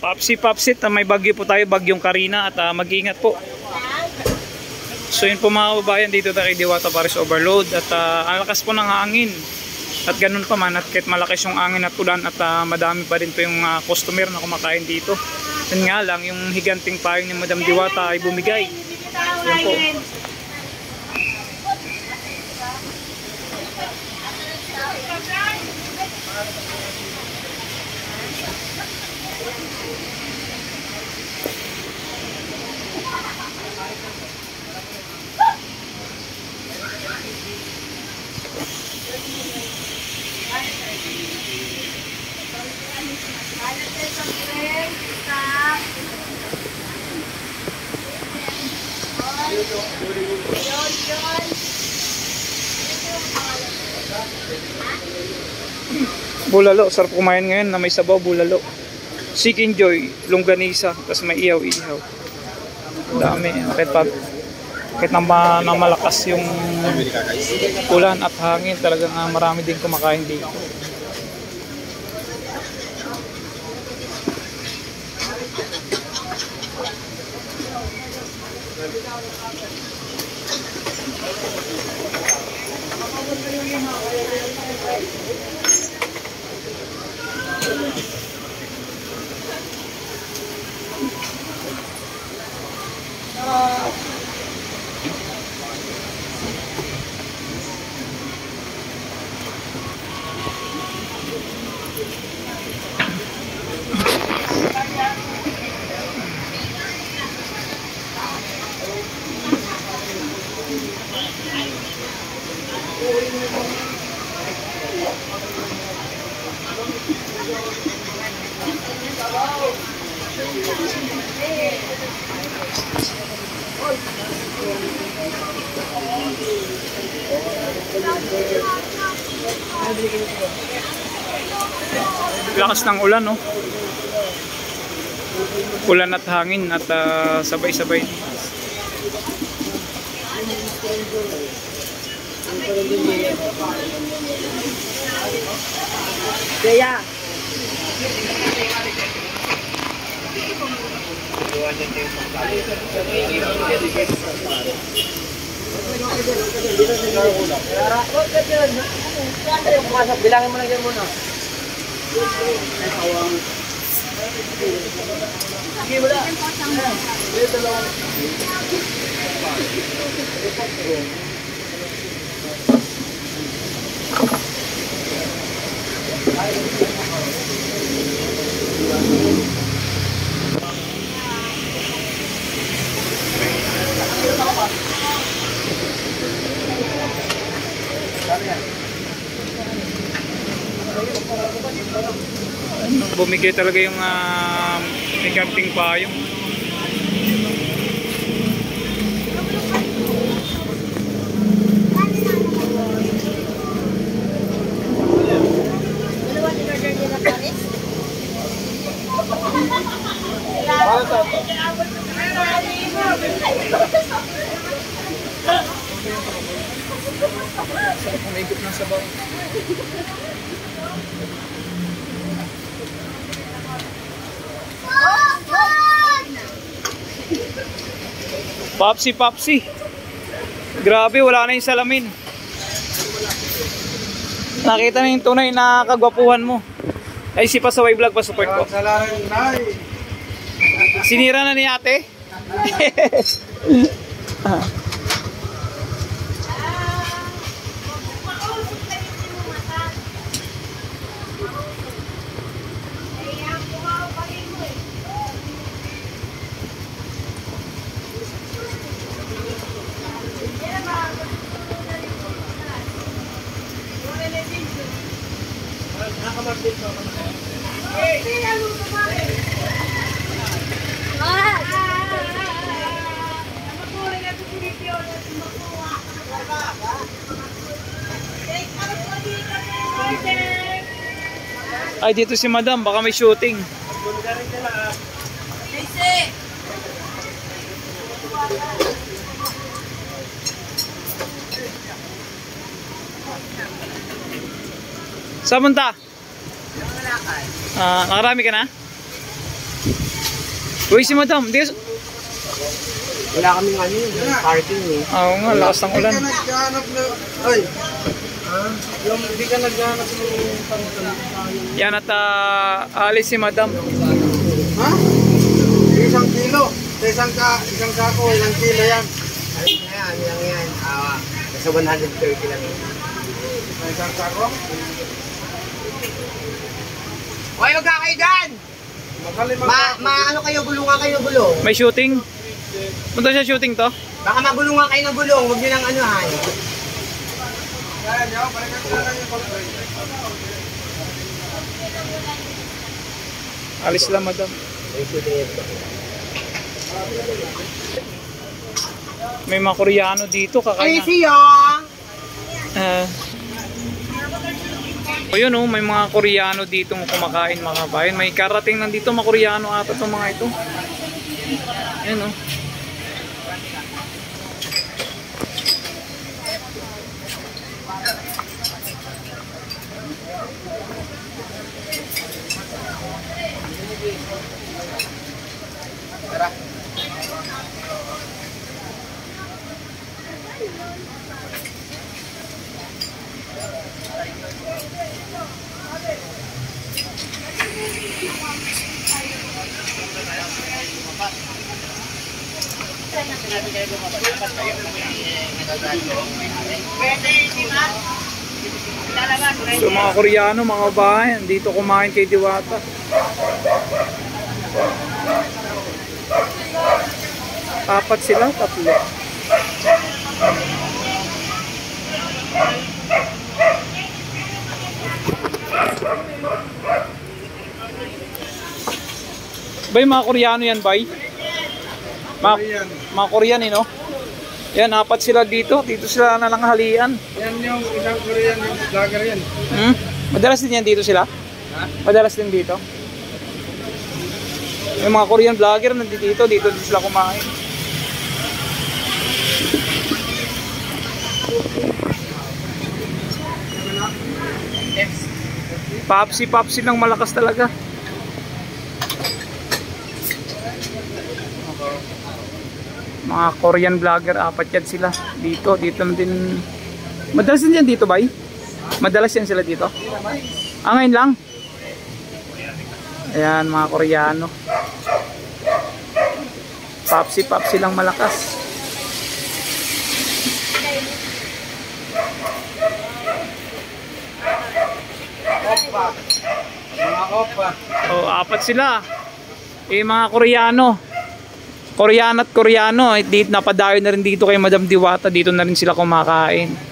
Papsi-papsit, may bagyo po tayo, bagyong Karina, at mag-iingat po. So yun po mga kababayan, dito tayo kay Diwata Paris Overload, at ang lakas po ng hangin. At ganun pa man, at kahit malakas yung hangin at ulan, at madami pa rin po yung customer na kumakain dito. Yun nga lang, yung higanting payong ni Madam Diwata ay bumigay. Yun po. Bulalo, sarap kumain ngayon na may sabaw, bulalo. Chicken Joy, longganisa, tapos may ihaw-ihaw. Dami, kahit na malakas yung ulan at hangin, talagang marami din kumakain dito. Lakas ng ulan, no? Ulan at hangin at sabay-sabay. Kaya bilangin mo lang yan muna. Sige, wala. Bumigay talaga yung higanting payong. Sarap umigop ng sabaw. Papsi, papsi. Grabe, wala na yung salamin. Nakita na yung tunay na kagwapuhan mo. Ay, si Pasaway Vlog, pa-support ko. Sinira na ni ate? Ay, dito si Madam, baka may shooting. Saan punta? Nakarami ka na? Uy, si madam. Di... Wala kaming parking eh. Oo nga, lakas ng ulan. Hindi ka naghahanap na... Ay! Yung hindi ka naghahanap ng pangkalan. Yan at alis si madam. Ha? Isang kilo. Isang kako, ilang kilo yan. Yan. Nasa 130 lang. Isang kako? Hoy, huwag ka kayo dyan! Ano kayo, gulungan kayo gulong. May shooting? Punta siya shooting to? Baka magulungan kayo ng gulong, huwag nyo nang anuhan. Alis lang madam. May mga Koreano dito Ay, kakain. siya! O yun oh, may mga Koreano dito kumakain mga kabayan. May karating nandito mga Koreano ata itong mga ito. Ayan oh. So mga Koreano, mga bayan, dito kumain kay Diwata. Apat sila, tatlo. Bay, mga Koreano yan, bay? Mga Korean, no? Yan, apat sila dito. Dito sila nalanghalian. Yan yung isang Korean yung vlogger yan. Madalas din yan dito sila? Ha? Madalas din dito? Yung mga Korean vlogger nandito dito din sila kumain. Papsi lang malakas talaga. Mga Korean vlogger, apat yan sila. Dito na din. Madalas din yan dito, bay? Madalas yan sila dito? Ah, ngayon lang? Ayan, mga Koreano. Papsi lang malakas. Mga opa. Oh, apat sila. Eh, mga Koreano. Koreano at Koreano. Dito, napadayo na rin dito kay Madam Diwata. Dito na rin sila kumakain.